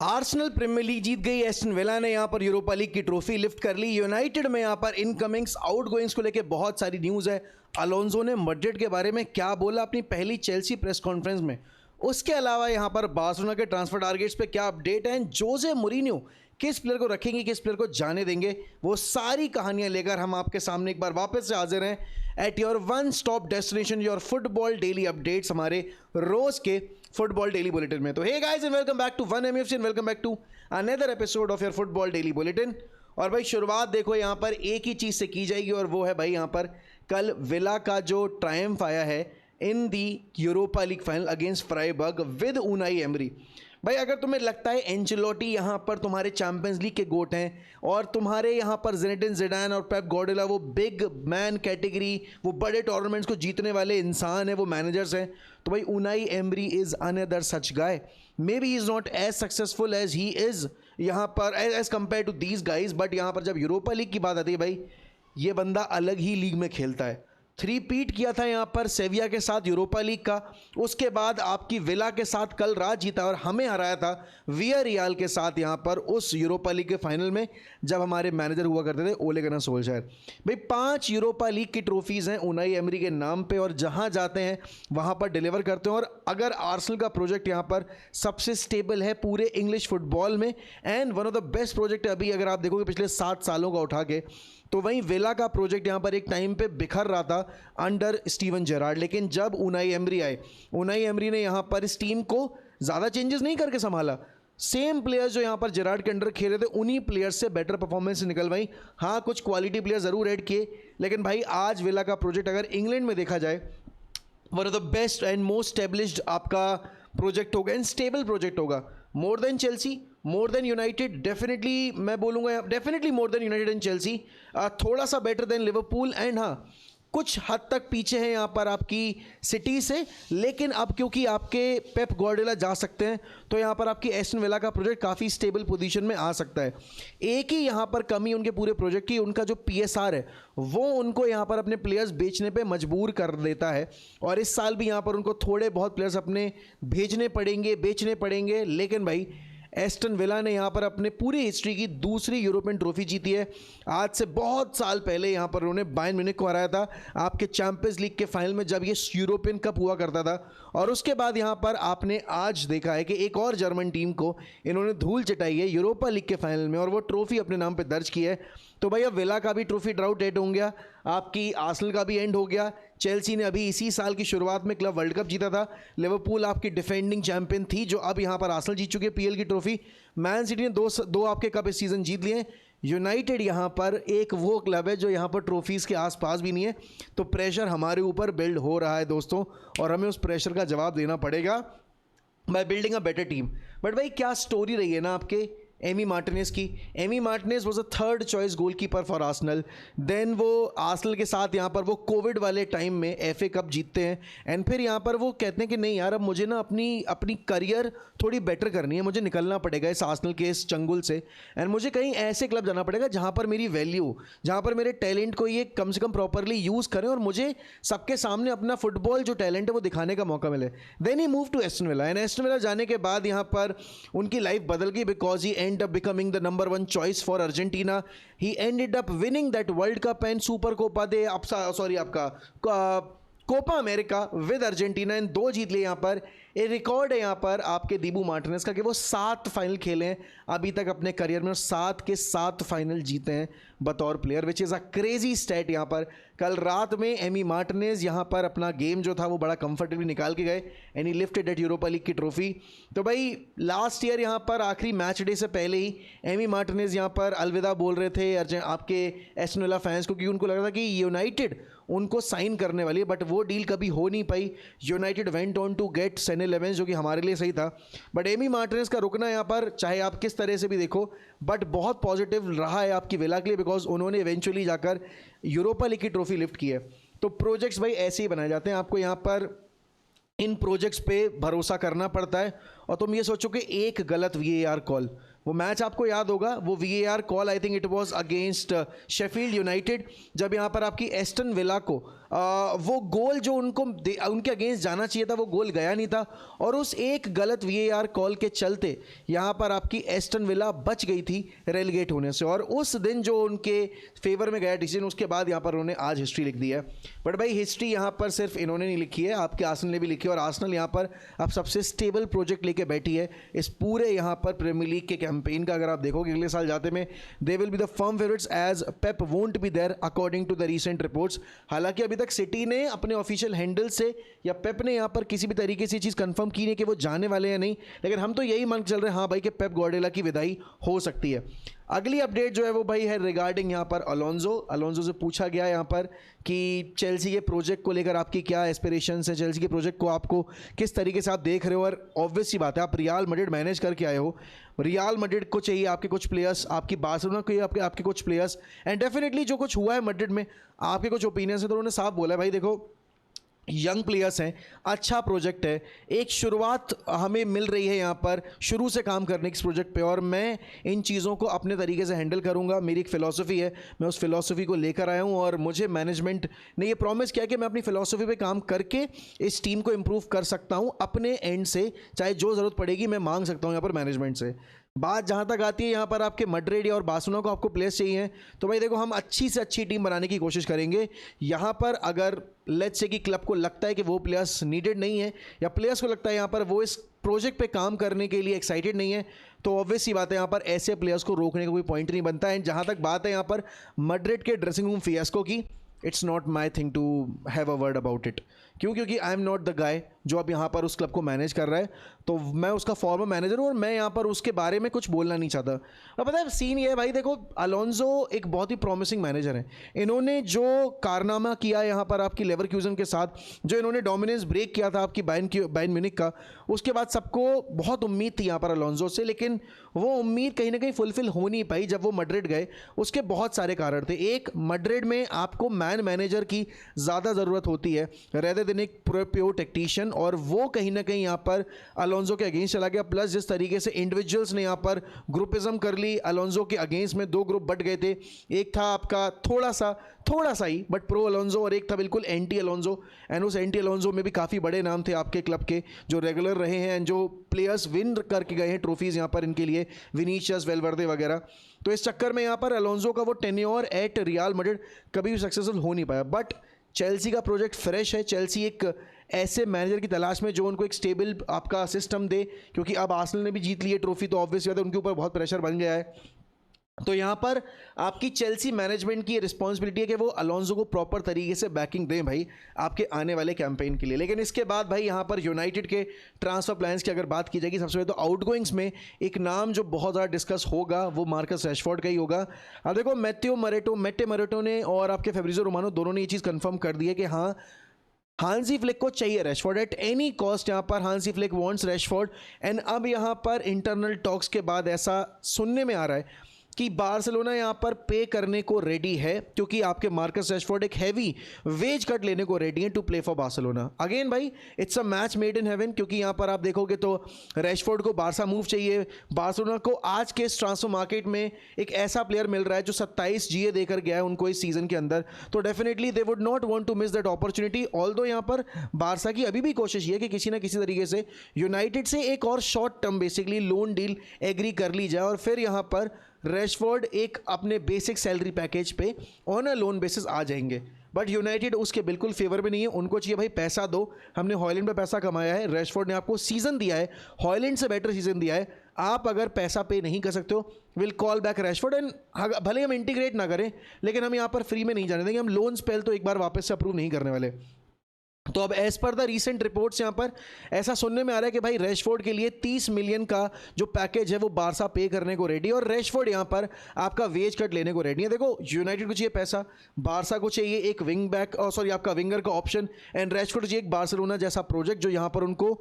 Arsenal premiere league जीत गई। Aston villa ने यहां पर यूरोपा लीग की ट्रॉफी लिफ्ट कर ली। यूनाइटेड में यहां पर इनकमिंग्स आउटगोइंग्स को लेकर बहुत सारी न्यूज़ है। अलोंसो ने मैड्रिड के बारे में क्या बोला अपनी पहली चेल्सी प्रेस कॉन्फ्रेंस में, उसके अलावा यहां पर बार्सिलोना के ट्रांसफर टारगेट्स पे क्या अपडेट है, जोसे मूरिन्हो किस प्लेयर को रखेंगे, किस प्लेयर को जाने देंगे, वो सारी कहानियां लेकर हम आपके सामने एक बार वापस से हाजिर हैं at your one stop destination, your football daily updates, हमारे रोज के फुटबॉल डेली बुलेटिन में। तो hey guys and welcome back to one MFC and welcome back to another episode of your football daily bulletin. और भाई शुरुआत देखो यहाँ पर एक ही चीज़ से की जाएगी और वो है भाई यहाँ पर कल विला का जो ट्रायम्फ आया है in the Europa League final against Freiburg with Unai Emery. भाई अगर तुम्हें लगता है एंचेलोटी यहाँ पर तुम्हारे चैंपियंस लीग के गोट हैं और तुम्हारे यहाँ पर ज़िनेडिन ज़िडान और पेप गार्डियोला वो बिग मैन कैटेगरी, वो बड़े टूर्नामेंट्स को जीतने वाले इंसान हैं, वो मैनेजर्स हैं, तो भाई Unai Emery is another such guy. Maybe is not as successful as he is यहाँ पर as compare to these guys, but यहाँ पर जब यूरोपा लीग की बात आती है भाई ये बंदा अलग ही लीग में खेलता है। 3 किया था यहाँ पर सेविया के साथ यूरोपा लीग का, उसके बाद आपकी विला के साथ कल रात जीता और हमें हराया था वियारियल के साथ यहाँ पर उस यूरोपा लीग के फाइनल में जब हमारे मैनेजर हुआ करते थे ओले गुनार सोल्शायर। भाई 5 यूरोपा लीग की ट्रॉफीज़ हैं उनाई एमरी के नाम पे और जहाँ जाते हैं वहाँ पर डिलीवर करते हैं। और अगर आर्सेनल का प्रोजेक्ट यहाँ पर सबसे स्टेबल है पूरे इंग्लिश फुटबॉल में and one of the best project अभी अगर आप देखोगे पिछले 7 सालों का उठा के, तो वहीं विला का प्रोजेक्ट यहाँ पर एक टाइम पे बिखर रहा था अंडर स्टीवन जेरार्ड, लेकिन जब उनाई एमरी आए, उनाई एमरी ने यहाँ पर इस टीम को ज़्यादा चेंजेस नहीं करके संभाला। सेम प्लेयर्स जो यहाँ पर जेरार्ड के अंडर खेले थे उन्हीं प्लेयर्स से बेटर परफॉर्मेंस निकलवाई। हाँ कुछ क्वालिटी प्लेयर ज़रूर ऐड किए, लेकिन भाई आज विला का प्रोजेक्ट अगर इंग्लैंड में देखा जाए one of the best and most established आपका प्रोजेक्ट होगा एंड स्टेबल प्रोजेक्ट होगा। More than Chelsea, more than United, definitely मैं बोलूँगा definitely more than United and Chelsea, थोड़ा सा बेटर देन लिवरपूल एंड हाँ कुछ हद तक पीछे हैं यहाँ पर आपकी सिटी से, लेकिन अब क्योंकि आपके पेप गार्डियोला जा सकते हैं तो यहाँ पर आपकी एस्टन विला का प्रोजेक्ट काफ़ी स्टेबल पोजीशन में आ सकता है। एक ही यहाँ पर कमी उनके पूरे प्रोजेक्ट की, उनका जो पीएसआर है वो उनको यहाँ पर अपने प्लेयर्स बेचने पे मजबूर कर देता है और इस साल भी यहाँ पर उनको थोड़े बहुत प्लेयर्स अपने भेजने पड़ेंगे, बेचने पड़ेंगे। लेकिन भाई एस्टन विला ने यहाँ पर अपने पूरी हिस्ट्री की दूसरी यूरोपियन ट्रॉफी जीती है। आज से बहुत साल पहले यहाँ पर उन्होंने बायर्न म्यूनिख को हराया था आपके चैंपियंस लीग के फाइनल में जब ये यूरोपियन कप हुआ करता था, और उसके बाद यहाँ पर आपने आज देखा है कि एक और जर्मन टीम को इन्होंने धूल चटाई है यूरोपा लीग के फाइनल में और वो ट्रॉफी अपने नाम पर दर्ज की है। तो भैया विला का भी ट्रॉफी ड्राउट एंड हो गया, आपकी आर्सेनल का भी एंड हो गया। चेल्सी ने अभी इसी साल की शुरुआत में क्लब वर्ल्ड कप जीता था। लिवरपूल आपकी डिफेंडिंग चैंपियन थी जो अब यहाँ पर आर्सेनल जीत चुके हैं पीएल की ट्रॉफी। मैन सिटी ने दो आपके कप इस सीज़न जीत लिए हैं। यूनाइटेड यहाँ पर एक वो क्लब है जो यहाँ पर ट्रॉफीज़ के आसपास भी नहीं है, तो प्रेशर हमारे ऊपर बिल्ड हो रहा है दोस्तों और हमें उस प्रेशर का जवाब देना पड़ेगा by building a better team. But भाई क्या स्टोरी रही है ना आपके एमी मार्टिनेज की। Emi Martinez was a third choice goalkeeper for Arsenal. Then वो आर्सेनल के साथ यहाँ पर वो कोविड वाले टाइम में एफए कप जीतते हैं एंड फिर यहाँ पर वो कहते हैं कि नहीं यार अब मुझे ना अपनी करियर थोड़ी बेटर करनी है, मुझे निकलना पड़ेगा इस आर्सेनल के इस चंगुल से एंड मुझे कहीं ऐसे क्लब जाना पड़ेगा जहाँ पर मेरी वैल्यू, जहाँ पर मेरे टैलेंट को ये कम से कम प्रॉपरली यूज़ करें और मुझे सबके सामने अपना फुटबॉल जो टैलेंट है वो दिखाने का मौका मिले। Then he move to Aston Villa and Aston Villa जाने के बाद यहाँ पर उनकी लाइफ बदल गई because he end up becoming the number 1 choice for Argentina. He ended up winning that World Cup and Super Copa de आपका Copa America with Argentina इन 2 जीत लिए। यहाँ पर एक रिकॉर्ड है यहाँ पर आपके दीबू मार्टिनेज का कि वो 7 फाइनल खेले हैं अभी तक अपने करियर में और 7 के 7 फाइनल जीते हैं बतौर player, which is a crazy stat. यहाँ पर कल रात में एमी मार्टिनेज यहाँ पर अपना गेम जो था वो बड़ा कंफर्टेबली निकाल के गए and he lifted at Europa League की ट्रॉफी। तो भाई लास्ट ईयर यहाँ पर आखिरी मैच डे से पहले ही एमी मार्टिनेज यहाँ पर अलविदा बोल रहे थे आपके एस्टन विला फैंस को, क्योंकि उनको लग रहा था कि यूनाइटेड उनको साइन करने वाली है, बट वो डील कभी हो नहीं पाई। United went on to get Senne Lammens जो कि हमारे लिए सही था, बट एमी मार्टिनेज का रुकना यहाँ पर चाहे आप किस तरह से भी देखो बट बहुत पॉजिटिव रहा है आपकी विला के लिए बिकॉज उन्होंने इवेंचुअली जाकर यूरोपा लीग की ट्रॉफी लिफ्ट की है। तो प्रोजेक्ट्स भाई ऐसे ही बनाए जाते हैं, आपको यहाँ पर इन प्रोजेक्ट्स पे भरोसा करना पड़ता है। और तुम ये सोचो कि एक गलत वीएआर कॉल, वो मैच आपको याद होगा, वो VAR call I think it was against Sheffield United, जब यहाँ पर आपकी एस्टन विला को वो गोल जो उनके अगेंस्ट जाना चाहिए था वो गोल गया नहीं था, और उस एक गलत वीएआर कॉल के चलते यहाँ पर आपकी एस्टन विला बच गई थी रेलीगेट होने से, और उस दिन जो उनके फेवर में गया डिसीजन, उसके बाद यहाँ पर उन्होंने आज हिस्ट्री लिख दी है। बट भाई हिस्ट्री यहाँ पर सिर्फ इन्होंने नहीं लिखी है, आपके आर्सेनल ने भी लिखी है, और आर्सेनल यहाँ पर अब सबसे स्टेबल प्रोजेक्ट लेके बैठी है इस पूरे यहाँ पर प्रीमियर लीग के कैंपेन का। अगर आप देखोगे अगले साल जाते में they will be the firm favourites as Pep won't be there according to the recent reports. हालांकि अभी तक सिटी ने अपने ऑफिशियल हैंडल से या पेप ने यहाँ पर किसी भी तरीके से चीज़ कंफर्म की नहीं कि वो जाने वाले हैं नहीं, लेकिन हम तो यही मान के चल रहे हैं हाँ भाई कि पेप गार्डियोला की विदाई हो सकती है। अगली अपडेट जो है वो भाई है रिगार्डिंग यहाँ पर अलोंजो से पूछा गया यहाँ पर कि चेल्सी के प्रोजेक्ट को लेकर आपकी क्या एस्पिरेशंस है, चेल्सी के प्रोजेक्ट को आपको किस तरीके से आप देख रहे हो, और ऑब्वियस सी बात है आप रियल मैड्रिड मैनेज करके आए हो, रियल मैड्रिड को चाहिए आपके कुछ प्लेयर्स, आपकी बार्सिलोना को चाहिए आपके कुछ प्लेयर्स, एंड डेफिनेटली जो कुछ हुआ है मैड्रिड में आपके कुछ ओपिनियंस है, तो उन्होंने साफ बोला है भाई देखो यंग प्लेयर्स हैं, अच्छा प्रोजेक्ट है, एक शुरुआत हमें मिल रही है यहाँ पर शुरू से काम करने के इस प्रोजेक्ट पे, और मैं इन चीज़ों को अपने तरीके से हैंडल करूँगा। मेरी एक फ़िलॉसफी है, मैं उस फिलॉसफी को लेकर आया हूँ, और मुझे मैनेजमेंट ने ये प्रॉमिस किया कि मैं अपनी फ़िलॉसफी पे काम करके इस टीम को इम्प्रूव कर सकता हूँ अपने एंड से, चाहे जो ज़रूरत पड़ेगी मैं मांग सकता हूँ यहाँ पर मैनेजमेंट से। बात जहाँ तक आती है यहाँ पर आपके मैड्रिड और बार्सिलोना को आपको प्लेयर्स चाहिए, तो भाई देखो हम अच्छी से अच्छी टीम बनाने की कोशिश करेंगे। यहाँ पर अगर लेट्स से कि क्लब को लगता है कि वो प्लेयर्स नीडेड नहीं है, या प्लेयर्स को लगता है यहाँ पर वो इस प्रोजेक्ट पे काम करने के लिए एक्साइटेड नहीं है, तो ऑब्वियस सी बात है यहाँ पर ऐसे प्लेयर्स को रोकने का कोई पॉइंट नहीं बनता है। जहाँ तक बात है यहाँ पर मैड्रिड के ड्रेसिंग रूम फियास्को की, it's not my thing to have a word about it. क्योंकि I am not the guy जो अब यहाँ पर उस क्लब को मैनेज कर रहा है, तो मैं उसका फॉर्मर मैनेजर हूँ और मैं यहाँ पर उसके बारे में कुछ बोलना नहीं चाहता। अब पता है सीन ये है भाई, देखो अलोंजो एक बहुत ही प्रॉमिसिंग मैनेजर है। इन्होंने जो कारनामा किया यहाँ पर आपकी लेवरक्यूजन के साथ, जो इन्होंने डोमिनेंस ब्रेक किया था आपकी बायर्न म्यूनिख का, उसके बाद सबको बहुत उम्मीद थी यहाँ पर अलोंजो से, लेकिन वो उम्मीद कहीं ना कहीं फुलफिल हो नहीं पाई जब वो मैड्रिड गए। उसके बहुत सारे कारण थे। एक, मैड्रिड में आपको मैनेजर की ज़्यादा ज़रूरत होती है रेदर देन एक प्योर टेक्नीशियन, और वो कहीं ना कहीं यहाँ पर अलोंजो के अगेंस्ट चला गया। प्लस जिस तरीके से इंडिविजुअल्स ने यहाँ पर ग्रुपिज्म कर ली, अलोंजो के अगेंस्ट में दो ग्रुप बट गए थे। एक था आपका थोड़ा सा ही बट प्रो अलोंजो, और एक था बिल्कुल एंटी अलोंजो। एंड उस एंटी अलोंजो में भी काफ़ी बड़े नाम थे आपके क्लब के जो रेगुलर रहे हैं एंड जो प्लेयर्स विन करके गए हैं ट्रॉफीज़ यहाँ पर इनके लिए, विनीशियस, वेलवर्दे वगैरह। तो इस चक्कर में यहाँ पर अलोंजो का वो टेन्योर एट रियल मैड्रिड कभी भी सक्सेसफुल हो नहीं पाया। बट चेल्सी का प्रोजेक्ट फ्रेश है। चेल्सी एक ऐसे मैनेजर की तलाश में जो उनको एक स्टेबल आपका सिस्टम दे, क्योंकि अब आर्सेनल ने भी जीत ली है ट्रॉफी, तो ऑब्वियस बात है उनके ऊपर बहुत प्रेशर बन गया है। तो यहाँ पर आपकी चेल्सी मैनेजमेंट की रिस्पॉन्सिबिलिटी है कि वो अलोंजो को प्रॉपर तरीके से बैकिंग दें भाई आपके आने वाले कैंपेन के लिए। लेकिन इसके बाद भाई यहाँ पर यूनाइटेड के ट्रांसफर प्लान्स की अगर बात की जाएगी, सबसे पहले तो आउटगोइंग्स में एक नाम जो बहुत ज़्यादा डिस्कस होगा वो मार्कस रैशफोर्ड का ही होगा। अब देखो मेटे मरेटो ने और आपके फेब्रिज़ो रोमानो दोनों ने ये चीज़ कन्फर्म कर दी है कि हाँ, हांसी फ्लिक को चाहिए रैशफोर्ड एट एनी कॉस्ट। यहाँ पर Hansi Flick wants Rashford. And अब यहाँ पर इंटरनल टॉक्स के बाद ऐसा सुनने में आ रहा है कि बार्सिलोना यहाँ पर पे करने को रेडी है, क्योंकि आपके मार्कस रैशफोर्ड एक हैवी वेज कट लेने को रेडी है to play for Barcelona. Again भाई it's a match made in heaven, क्योंकि यहाँ पर आप देखोगे तो रैशफोर्ड को बारसा मूव चाहिए। बार्सिलोना को आज के इस ट्रांसफर मार्केट में एक ऐसा प्लेयर मिल रहा है जो 27 GA देकर गया है उनको इस सीजन के अंदर, तो definitely they would not want to miss that opportunity. Although यहाँ पर बारसा की अभी भी कोशिश ये है कि किसी ना किसी तरीके से यूनाइटेड से एक और short term basically loan deal agree कर ली जाए, और फिर यहाँ पर रैशफोर्ड एक अपने बेसिक सैलरी पैकेज पे ऑन अ लोन बेसिस आ जाएंगे। बट यूनाइटेड उसके बिल्कुल फेवर में नहीं है। उनको चाहिए भाई पैसा दो, हमने हॉयलैंड पे पैसा कमाया है, रैशफोर्ड ने आपको सीजन दिया है, हॉयलैंड से बेटर सीजन दिया है। आप अगर पैसा पे नहीं कर सकते हो, will call back Rashford. And भले हम इंटीग्रेट ना करें, लेकिन हम यहाँ पर फ्री में नहीं जाने देंगे। हम लोन स्पेल तो एक बार वापस से अप्रूव नहीं करने वाले। तो अब as per the recent reports यहाँ पर ऐसा सुनने में आ रहा है कि भाई रैशफोर्ड के लिए 30 मिलियन का जो पैकेज है वो बारसा पे करने को रेडी है, और रैशफोर्ड यहाँ पर आपका वेज कट लेने को रेडी है। देखो यूनाइटेड को चाहिए पैसा, बारसा को चाहिए एक विंग बैक आपका विंगर का ऑप्शन, एंड रैशफोर्ड चाहिए एक बार्सिलोना जैसा प्रोजेक्ट जो यहाँ पर उनको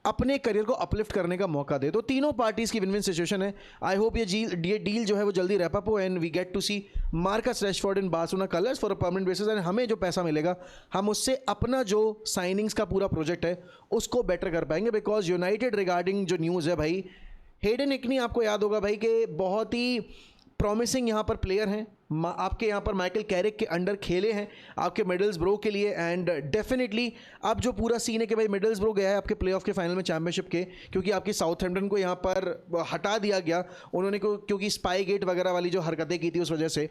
अपने करियर को अपलिफ्ट करने का मौका दे। तो तीनों पार्टीज की विन विन सिचुएशन है। आई होप ये डील जो है वो जल्दी रैप अप हो and we get to see Marcus Rashford in Barcelona colours for a permanent basis. And हमें जो पैसा मिलेगा हम उससे अपना जो साइनिंग्स का पूरा प्रोजेक्ट है उसको बेटर कर पाएंगे। बिकॉज यूनाइटेड रिगार्डिंग जो न्यूज़ है भाई, हेडन हिकनी आपको याद होगा भाई कि बहुत ही प्रॉमिसिंग यहाँ पर प्लेयर हैं, आपके यहाँ पर माइकल कैरिक के अंडर खेले हैं आपके मिडल्सब्रो के लिए, एंड डेफिनेटली अब जो पूरा सीन है कि भाई मिडल्सब्रो गया है आपके प्लेऑफ के फाइनल में चैंपियनशिप के, क्योंकि आपकी साउथहैम्पटन को यहाँ पर हटा दिया गया उन्होंने क्योंकि स्पाई गेट वगैरह वाली जो हरकतें की थी उस वजह से।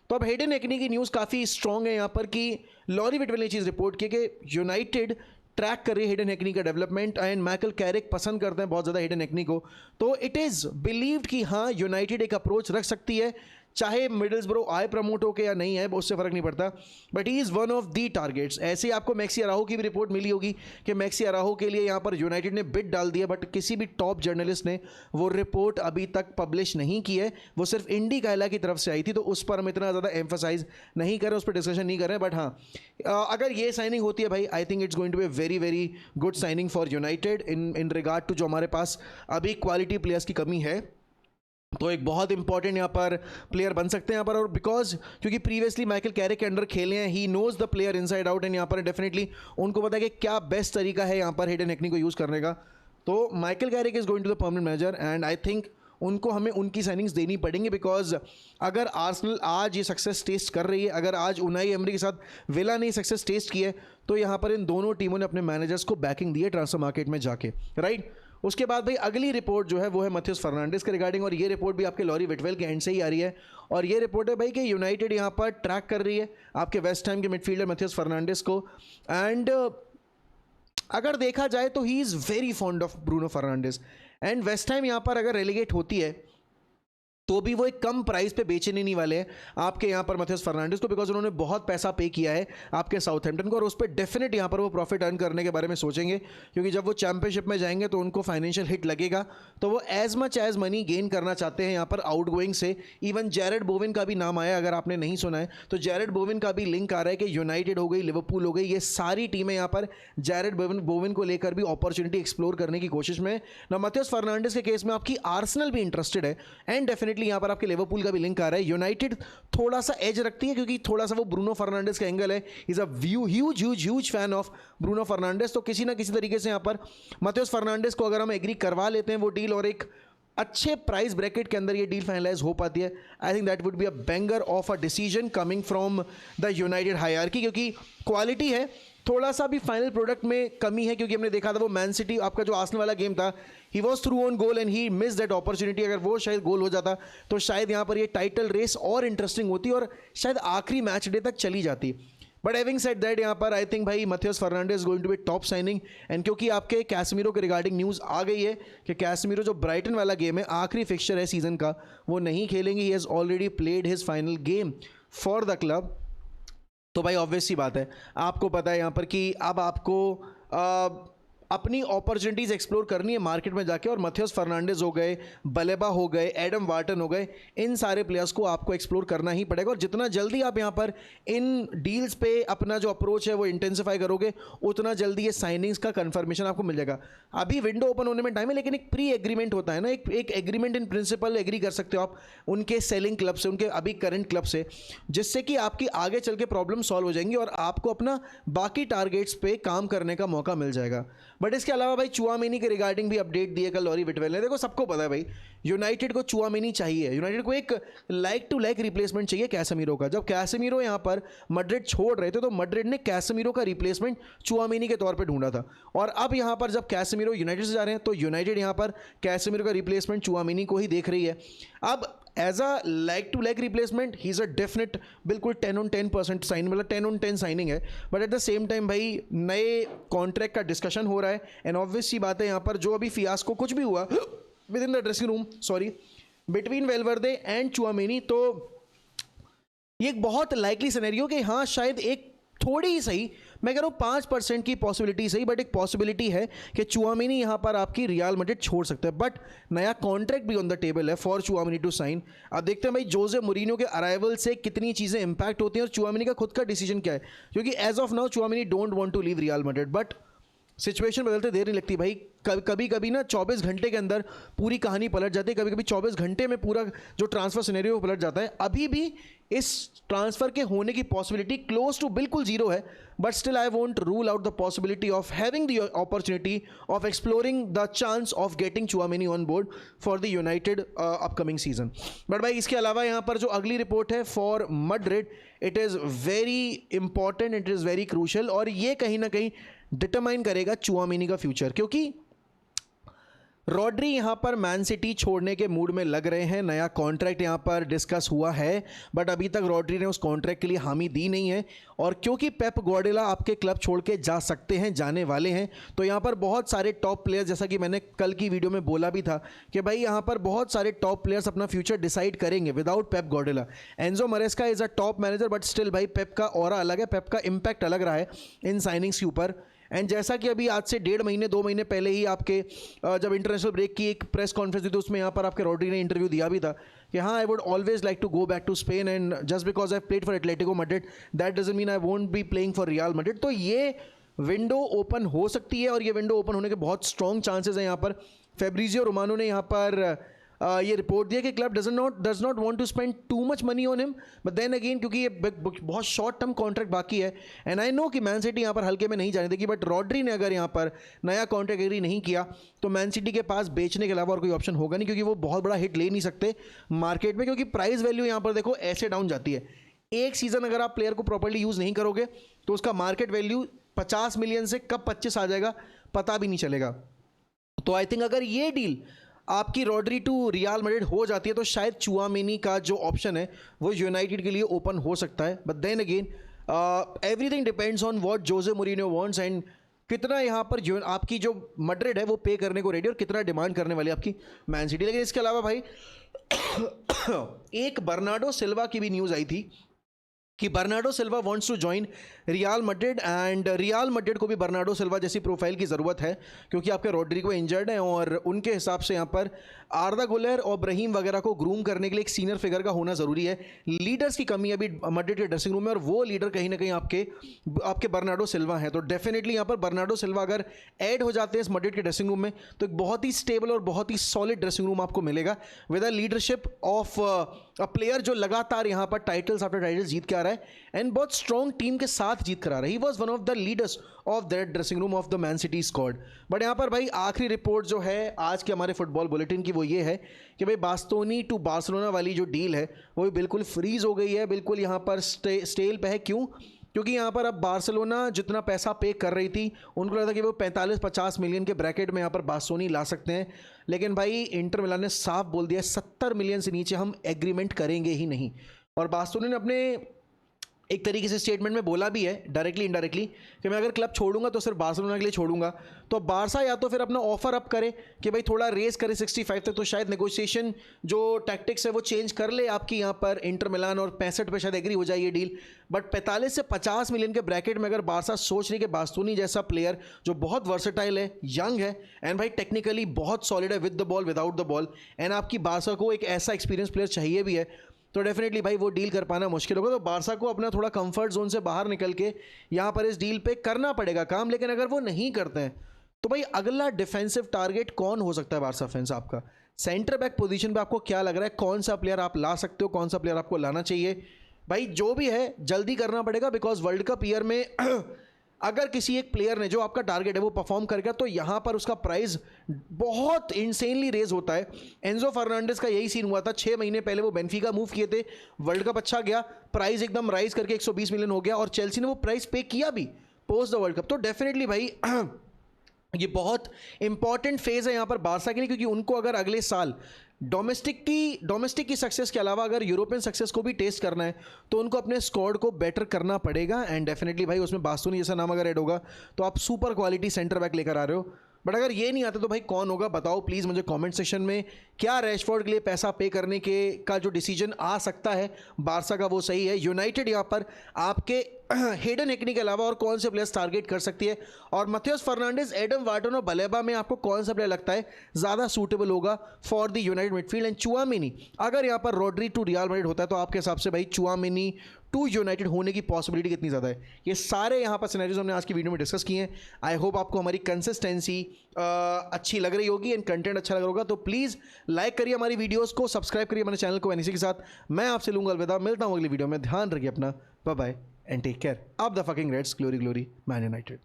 तो अब हेडन एक्नी की न्यूज़ काफ़ी स्ट्रॉन्ग है यहाँ पर कि लॉरी विटवेल ने चीज़ रिपोर्ट की कि यूनाइटेड ट्रैक कर रही है हेडन एक्नी का डेवलपमेंट, एंड माइकल कैरिक पसंद करते हैं बहुत ज़्यादा हेडन एक्नी को। तो इट इज़ बिलीव्ड कि हाँ यूनाइटेड एक अप्रोच रख सकती है, चाहे मिडल्सब्रो आए प्रमोट हो के या नहीं है उससे फ़र्क नहीं पड़ता, but he is one of the targets. ऐसे ही आपको मैक्सी अराहो की भी रिपोर्ट मिली होगी कि मैक्सी अराहो के लिए यहाँ पर यूनाइटेड ने बिड डाल दिया, बट किसी भी टॉप जर्नलिस्ट ने वो रिपोर्ट अभी तक पब्लिश नहीं की है, वो सिर्फ इंडी कायला की तरफ से आई थी, तो उस पर हम इतना ज़्यादा एम्फोसाइज नहीं कर रहे, उस पर डिस्कशन नहीं कर रहे हैं। बट हाँ, अगर ये साइनिंग होती है भाई, I think it's going to be very very good signing for United in regard to जो हमारे पास अभी क्वालिटी प्लेयर्स की कमी है, तो एक बहुत इंपॉर्टेंट यहाँ पर प्लेयर बन सकते हैं यहाँ पर। और बिकॉज क्योंकि प्रीवियसली माइकल कैरिक के अंडर खेले हैं, he knows the player inside out, and यहाँ पर डेफिनेटली उनको पता है कि क्या बेस्ट तरीका है यहाँ पर हेडन एक्नी को यूज़ करने का। तो Michael Carrick is going to the permanent manager, and I think उनको हमें उनकी साइनिंग्स देनी पड़ेंगी, बिकॉज अगर आर्सेनल आज ये सक्सेस टेस्ट कर रही है, अगर आज उनाई एमरी के साथ विला ने सक्सेस टेस्ट की है, तो यहाँ पर इन दोनों टीमों ने अपने मैनेजर्स को बैकिंग दी है ट्रांसफर मार्केट में जाके, राइट। उसके बाद भाई अगली रिपोर्ट जो है वो है मैथ्यूस फर्नांडिस के रिगार्डिंग, और ये रिपोर्ट भी आपके लॉरी विटवेल के एंड से ही आ रही है, और ये रिपोर्ट है भाई कि यूनाइटेड यहाँ पर ट्रैक कर रही है आपके वेस्ट हैम के मिडफील्डर मैथ्यूस फर्नांडिस को, एंड अगर देखा जाए तो he is very fond of Bruno Fernandes, and West Ham यहाँ पर अगर रेलीगेट होती है तो भी वो एक कम प्राइस पे बेचने नहीं वाले हैं आपके यहाँ पर मैथ्यूस फर्नांडिस को, बिकॉज उन्होंने बहुत पैसा पे किया है आपके साउथहैम्पटन को, और उस पर डेफिनेट यहाँ पर वो प्रॉफिट अर्न करने के बारे में सोचेंगे, क्योंकि जब वो चैंपियनशिप में जाएंगे तो उनको फाइनेंशियल हिट लगेगा, तो वो as much as money gain करना चाहते हैं यहाँ पर आउट गोइंग से। इवन जैरेड बोविन का भी नाम आया, अगर आपने नहीं सुना है तो जैरेड बोविन का भी लिंक आ रहा है कि यूनाइटेड हो गई, लिवरपूल हो गई, ये सारी टीमें यहाँ पर जैरेड बोविन को लेकर भी अपॉर्चुनिटी एक्सप्लोर करने की कोशिश में। ना मैथ्यूस फर्नांडिस के केस में आपकी आर्सेनल भी इंटरेस्टेड है, एंड डेफिनेटली यहाँ पर आपके लिवरपूल का भी लिंक आ रहा है। यूनाइटेड थोड़ा सा एज रखती है क्योंकि थोड़ा सा वो ब्रूनो फर्नांडिस का एंगल है, is a huge fan of Bruno Fernandes, तो किसी ना किसी तरीके से यहाँ पर मैथ्यूस फर्नांडिस को अगर हम एग्री करवा लेते हैं वो डील, और एक अच्छे प्राइस ब्रैकेट के अंदर ये डील फाइनलाइज हो पाती है, I think that would be a banger of a decision coming from the United hierarchy, क्योंकि क्वालिटी है, थोड़ा सा भी फाइनल प्रोडक्ट में कमी है, क्योंकि हमने देखा था वो मैन सिटी आपका जो आर्सेनल वाला गेम था, he was through on goal and he miss that opportunity. अगर वो शायद गोल हो जाता तो शायद यहाँ पर ये टाइटल रेस और इंटरेस्टिंग होती और शायद आखिरी मैच डे तक चली जाती। बट हैविंग सेड दैट, यहाँ पर आई थिंक भाई Matheus Fernandes going to be top signing, and क्योंकि आपके कैसेमीरो के रिगार्डिंग न्यूज़ आ गई है कि कैसेमीरो जो ब्राइटन वाला गेम है, आखिरी फिक्सचर है सीजन का, वो नहीं खेलेंगे, he has already played his final game for the club. तो भाई ऑब्वियस सी बात है, आपको पता है यहाँ पर कि अब आपको अपनी अपॉर्चुनिटीज़ एक्सप्लोर करनी है मार्केट में जाके, और मैथ्यूस फर्नांडिस हो गए, बलेबा हो गए, एडम वार्टन हो गए, इन सारे प्लेयर्स को आपको एक्सप्लोर करना ही पड़ेगा, और जितना जल्दी आप यहाँ पर इन डील्स पे अपना जो अप्रोच है वो इंटेंसिफाई करोगे, उतना जल्दी ये साइनिंग्स का कंफर्मेशन आपको मिल जाएगा। अभी विंडो ओपन होने में टाइम है, लेकिन एक प्री एग्रीमेंट होता है ना, एक एग्रीमेंट इन प्रिंसिपल एग्री कर सकते हो आप उनके सेलिंग क्लब से, उनके अभी करंट क्लब से, जिससे कि आपकी आगे चल के प्रॉब्लम सॉल्व हो जाएंगी और आपको अपना बाकी टारगेट्स पे काम करने का मौका मिल जाएगा। बट इसके अलावा भाई चुआमेनी के रिगार्डिंग भी अपडेट दिए कल लॉरी विटवेल ने। देखो सबको पता है भाई यूनाइटेड को चुआमेनी चाहिए, यूनाइटेड को एक लाइक टू लाइक रिप्लेसमेंट चाहिए कैसेमीरो का। जब कैसेमीरो यहाँ पर मैड्रिड छोड़ रहे थे तो मैड्रिड ने कैसेमीरो का रिप्लेसमेंट चुआमेनी के तौर पे ढूंढा था, और अब यहाँ पर जब कैसेमीरो यूनाइटेड से जा रहे हैं तो यूनाइटेड यहाँ पर कैसेमीरो का रिप्लेसमेंट चुआमेनी को ही देख रही है। अब as a like to like replacement ही इज़ अ डेफिनेट बिल्कुल 10/10% साइन, मतलब 10/10 साइनिंग है, but at the same time भाई नए कॉन्ट्रैक्ट का डिस्कशन हो रहा है, एंड ऑब्वियस सी बात है यहाँ पर जो अभी फियास्को कुछ भी हुआ with in the dressing room, sorry, between वेलवर्दे and Tchouameni, तो ये एक बहुत लाइकली सिनेरियो कि हाँ शायद एक थोड़ी ही सही, मैं कह रहा हूँ 5% की पॉसिबिलिटी सही, बट एक पॉसिबिलिटी है कि चुआमेनी यहाँ पर आपकी रियल मैड्रिड छोड़ सकते हैं, बट नया कॉन्ट्रैक्ट भी ऑन द टेबल है फॉर चुआमेनी टू साइन। अब देखते हैं भाई जोसे मोरिनो के अराइवल से कितनी चीज़ें इंपैक्ट होती हैं और चुआमेनी का खुद का डिसीजन क्या है, क्योंकि as of now Tchouameni don't want to leave Real Madrid, but situation बदलते देर नहीं लगती भाई। कभी कभी ना 24 घंटे के अंदर पूरी कहानी पलट जाती है, कभी कभी 24 घंटे में पूरा जो ट्रांसफर सिनेरियो पलट जाता है। अभी भी इस ट्रांसफर के होने की पॉसिबिलिटी क्लोज टू बिल्कुल जीरो है, but still I won't rule out the possibility of having the opportunity of exploring the chance of getting Tchouameni on board for the United upcoming season. But भाई इसके अलावा यहाँ पर जो अगली report है for Madrid, it is very important, it is very crucial, और ये कहीं ना कहीं डिटरमाइन करेगा चुआमेनी का फ्यूचर, क्योंकि रॉड्री यहाँ पर मैन सिटी छोड़ने के मूड में लग रहे हैं। नया कॉन्ट्रैक्ट यहाँ पर डिस्कस हुआ है, बट अभी तक रॉड्री ने उस कॉन्ट्रैक्ट के लिए हामी दी नहीं है। और क्योंकि पेप ग्वार्डियोला आपके क्लब छोड़ के जा सकते हैं, जाने वाले हैं, तो यहाँ पर बहुत सारे टॉप प्लेयर्स, जैसा कि मैंने कल की वीडियो में बोला भी था कि भाई यहाँ पर बहुत सारे टॉप प्लेयर्स अपना फ्यूचर डिसाइड करेंगे without Pep Guardiola. Enzo मरेस्का is a top manager, but still भाई पेप का ऑरा अलग है, पेप का इम्पैक्ट अलग रहा है इन साइनिंग्स के ऊपर। एंड जैसा कि अभी आज से 1.5 महीने 2 महीने पहले ही आपके जब इंटरनेशनल ब्रेक की एक प्रेस कॉन्फ्रेंस हुई थी, उसमें यहाँ पर आपके रॉड्री ने इंटरव्यू दिया भी था कि हाँ, I would always like to go back to Spain, and just because I played for Atletico Madrid that doesn't mean I won't be playing for Real Madrid. तो ये विंडो ओपन हो सकती है, और ये विंडो ओपन होने के बहुत स्ट्रॉन्ग चांसेस हैं यहाँ पर। फेब्रिजियो रोमानो ने यहाँ पर ये रिपोर्ट दिया कि club does not want to spend too much money on him, but then again क्योंकि ये बहुत शॉर्ट टर्म कॉन्ट्रैक्ट बाकी है, एंड आई नो कि मैन सिटी यहाँ पर हल्के में नहीं जाने देगी, बट रॉड्री ने अगर यहाँ पर नया कॉन्ट्रैक्ट एग्री नहीं किया तो मैन सिटी के पास बेचने के अलावा और कोई ऑप्शन होगा नहीं, क्योंकि वो बहुत बड़ा हिट ले नहीं सकते मार्केट में, क्योंकि प्राइस वैल्यू यहाँ पर देखो ऐसे डाउन जाती है। एक सीज़न अगर आप प्लेयर को प्रॉपर्ली यूज़ नहीं करोगे तो उसका मार्केट वैल्यू 50 मिलियन से कब 25 आ जाएगा पता भी नहीं चलेगा। तो आई थिंक अगर ये डील आपकी रॉड्री टू रियल मैड्रिड हो जाती है तो शायद चुआमेनी का जो ऑप्शन है वो यूनाइटेड के लिए ओपन हो सकता है। But then again everything depends on what Jose Mourinho wants, and कितना यहाँ पर जो आपकी जो मैड्रिड है वो पे करने को रेडी और कितना डिमांड करने वाली आपकी मैन सिटी। लेकिन इसके अलावा भाई एक बर्नार्डो सिल्वा की भी न्यूज़ आई थी कि Bernardo Silva wants to join Real Madrid, and Real Madrid को भी बर्नार्डो सिल्वा जैसी प्रोफाइल की ज़रूरत है, क्योंकि आपके रॉड्रिगो इंजर्ड हैं और उनके हिसाब से यहाँ पर आर्दा गुलर और ब्राहीम वगैरह को ग्रूम करने के लिए एक सीनियर फिगर का होना ज़रूरी है। लीडर्स की कमी अभी मैड्रिड के ड्रेसिंग रूम में, और वो लीडर कहीं ना कहीं आपके बर्नार्डो सिल्वा हैं। तो डेफिनेटली यहाँ पर बर्नार्डो सिल्वा अगर ऐड हो जाते हैं इस मैड्रिड के ड्रेसिंग रूम में तो एक बहुत ही स्टेबल और बहुत ही सॉलिड ड्रेसिंग रूम आपको मिलेगा with the leadership of a player जो लगातार यहाँ पर टाइटल्स आफ्टर टाइटल्स जीत के आ रहा है एंड बहुत स्ट्रॉन्ग टीम के साथ जीत कर आ रहा है। He was one of the leaders of that dressing room of the man city squad. But यहाँ पर भाई आखिरी रिपोर्ट जो है आज के हमारे फुटबॉल बुलेटिन की वो ये है कि भाई बास्तोनी टू बार्सिलोना वाली जो डील है वो बिल्कुल फ्रीज हो गई है, बिल्कुल यहाँ पर स्टेल पे है। क्यों? क्योंकि यहाँ पर अब बार्सिलोना जितना पैसा पे कर रही थी उनको लगता कि वो 45-50 मिलियन के ब्रैकेट में यहाँ पर बास्तोनी ला सकते हैं, लेकिन भाई इंटर मिलान ने साफ बोल दिया 70 मिलियन से नीचे हम एग्रीमेंट करेंगे ही नहीं। और बास्तोनी ने अपने एक तरीके से स्टेटमेंट में बोला भी है डायरेक्टली इनडायरेक्टली कि मैं अगर क्लब छोड़ूंगा तो सिर्फ बार्सिलोना के लिए छोड़ूंगा। तो बारसा या तो फिर अपना ऑफर अप करे कि भाई थोड़ा रेस करे 65 तक, तो शायद नेगोशिएशन जो टैक्टिक्स है वो चेंज कर ले आपकी यहाँ पर इंटर मिलान और 65 पे शायद एग्री हो जाए ये डील। बट 45 से 50 मिलियन के ब्रैकेट में अगर बारसा सोच रही कि बास्तोनी जैसा प्लेयर जो बहुत वर्सेटाइल है, यंग है एंड भाई टेक्निकली बहुत सॉलिड है with the ball without the ball, and आपकी बारसा को एक ऐसा एक्सपीरियंस प्लेयर चाहिए भी है, तो डेफिनेटली भाई वो डील कर पाना मुश्किल होगा। तो बारसा को अपना थोड़ा कंफर्ट जोन से बाहर निकल के यहाँ पर इस डील पे करना पड़ेगा काम। लेकिन अगर वो नहीं करते हैं तो भाई अगला डिफेंसिव टारगेट कौन हो सकता है बारसा फैंस आपका? सेंटर बैक पोजीशन पे आपको क्या लग रहा है, कौन सा प्लेयर आप ला सकते हो, कौन सा प्लेयर आपको लाना चाहिए? भाई जो भी है जल्दी करना पड़ेगा, बिकॉज वर्ल्ड कप ईयर में अगर किसी एक प्लेयर ने जो आपका टारगेट है वो परफॉर्म करेगा तो यहाँ पर उसका प्राइस बहुत इंसेनली रेज होता है। एंजो फर्नांडिस का यही सीन हुआ था, 6 महीने पहले वो बेनफिका मूव किए थे, वर्ल्ड कप अच्छा गया, प्राइस एकदम राइज करके 120 मिलियन हो गया और चेल्सी ने वो प्राइस पे किया भी पोस्ट द वर्ल्ड कप। तो डेफिनेटली भाई ये बहुत इंपॉर्टेंट फेज है यहाँ पर बारसा के लिए, क्योंकि उनको अगर अगले साल डोमेस्टिक की सक्सेस के अलावा अगर यूरोपियन सक्सेस को भी टेस्ट करना है तो उनको अपने स्क्वाड को बेटर करना पड़ेगा। एंड डेफिनेटली भाई उसमें बास्तोनी जैसा नाम अगर ऐड होगा तो आप सुपर क्वालिटी सेंटर बैक लेकर आ रहे हो। बट अगर ये नहीं आता तो भाई कौन होगा बताओ प्लीज़ मुझे कमेंट सेक्शन में। क्या रैशफोर्ड के लिए पैसा पे करने के का जो डिसीजन आ सकता है बारसा का वो सही है? यूनाइटेड यहाँ पर आपके हेडन हेकनी के अलावा और कौन से प्लेयर्स टारगेट कर सकती है, और मथियस फर्नांडिस, एडम वार्टन और बलेबा में आपको कौन सा प्लेयर लगता है ज़्यादा सूटेबल होगा for the United midfield. And Tchouameni, अगर यहाँ पर रॉड्री टू रियल मैड्रिड होता है तो आपके हिसाब से भाई चुआमिनी टू यूनाइटेड होने की पॉसिबिलिटी कितनी ज़्यादा है? ये सारे यहाँ पर सिनेरियोज हमने आज की वीडियो में डिस्कस किए हैं। आई होप आपको हमारी कंसिस्टेंसी अच्छी लग रही होगी एंड कंटेंट अच्छा लग रहा होगा। तो प्लीज़ लाइक करिए हमारी वीडियोज़ को, सब्सक्राइब करिए हमारे चैनल को। इसी के साथ मैं आपसे लूँगा अलविदा, मिलता हूँ अगली वीडियो में। ध्यान रखिए अपना, bye bye and take care. Up the fucking Reds, glory glory Man United.